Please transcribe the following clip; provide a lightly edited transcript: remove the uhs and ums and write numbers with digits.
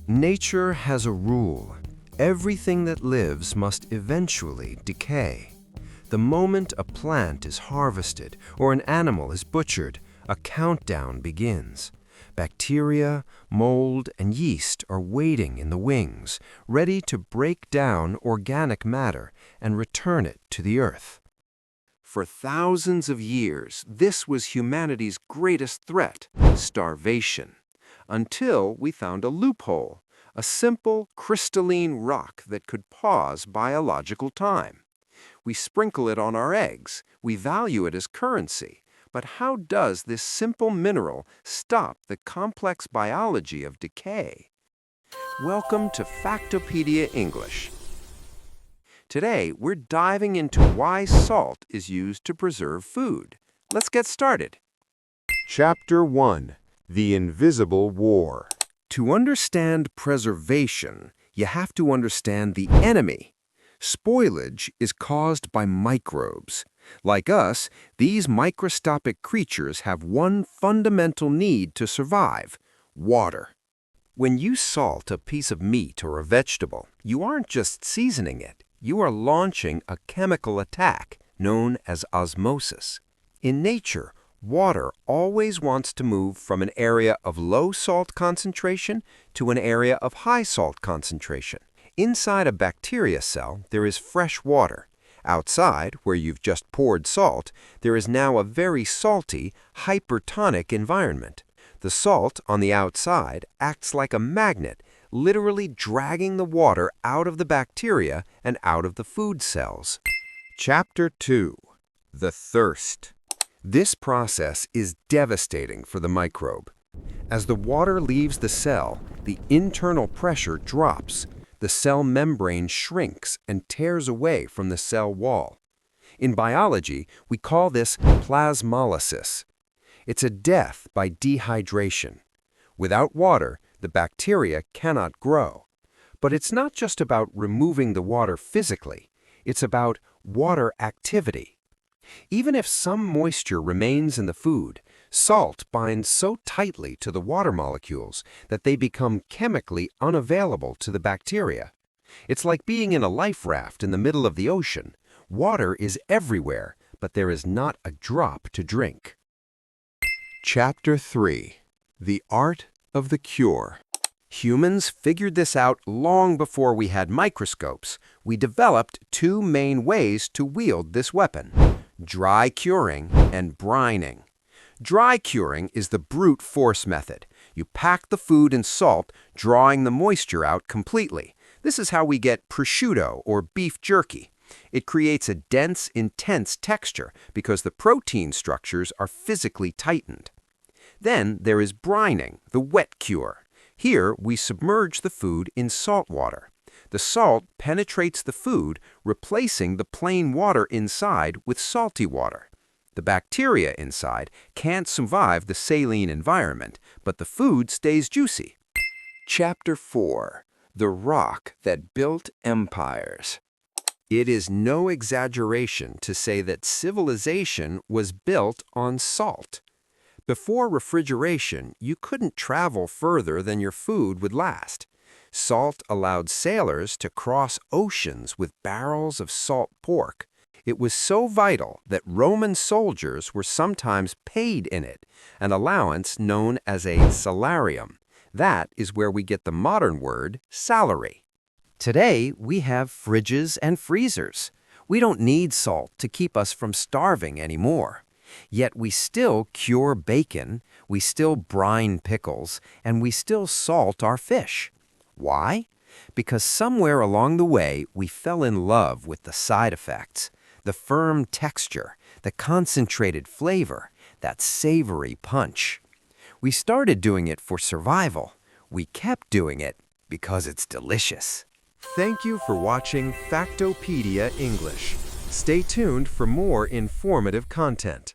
Nature has a rule. Everything that lives must eventually decay. The moment a plant is harvested or an animal is butchered, a countdown begins. Bacteria, mold, and yeast are waiting in the wings, ready to break down organic matter and return it to the earth. For thousands of years, this was humanity's greatest threat, starvation, until we found a loophole, a simple, crystalline rock that could pause biological time. We sprinkle it on our eggs, we value it as currency, but how does this simple mineral stop the complex biology of decay? Welcome to Factopedia English. Today, we're diving into why salt is used to preserve food. Let's get started. Chapter 1. The Invisible War. To understand preservation, you have to understand the enemy. Spoilage is caused by microbes. Like us, these microscopic creatures have one fundamental need to survive: water. When you salt a piece of meat or a vegetable, you aren't just seasoning it. You are launching a chemical attack known as osmosis. In nature, water always wants to move from an area of low salt concentration to an area of high salt concentration. Inside a bacteria cell, there is fresh water. Outside, where you've just poured salt, there is now a very salty, hypertonic environment. The salt on the outside acts like a magnet, literally dragging the water out of the bacteria and out of the food cells. Chapter 2. The Thirst. This process is devastating for the microbe. As the water leaves the cell, the internal pressure drops. The cell membrane shrinks and tears away from the cell wall. In biology, we call this plasmolysis. It's a death by dehydration. Without water, the bacteria cannot grow. But it's not just about removing the water physically. It's about water activity. Even if some moisture remains in the food, salt binds so tightly to the water molecules that they become chemically unavailable to the bacteria. It's like being in a life raft in the middle of the ocean. Water is everywhere, but there is not a drop to drink. Chapter 3. The Art of the Cure. Humans figured this out long before we had microscopes. We developed two main ways to wield this weapon: dry curing and brining. Dry curing is the brute force method. You pack the food in salt, drawing the moisture out completely. This is how we get prosciutto or beef jerky. It creates a dense, intense texture because the protein structures are physically tightened. Then there is brining, the wet cure. Here we submerge the food in salt water. The salt penetrates the food, replacing the plain water inside with salty water. The bacteria inside can't survive the saline environment, but the food stays juicy. Chapter 4. The Rock That Built Empires. It is no exaggeration to say that civilization was built on salt. Before refrigeration, you couldn't travel further than your food would last. Salt allowed sailors to cross oceans with barrels of salt pork. It was so vital that Roman soldiers were sometimes paid in it, an allowance known as a salarium. That is where we get the modern word salary. Today, we have fridges and freezers. We don't need salt to keep us from starving anymore. Yet we still cure bacon, we still brine pickles, and we still salt our fish. Why? Because somewhere along the way, we fell in love with the side effects. The firm texture, the concentrated flavor, that savory punch. We started doing it for survival. We kept doing it because it's delicious. Thank you for watching Factopedia English. Stay tuned for more informative content.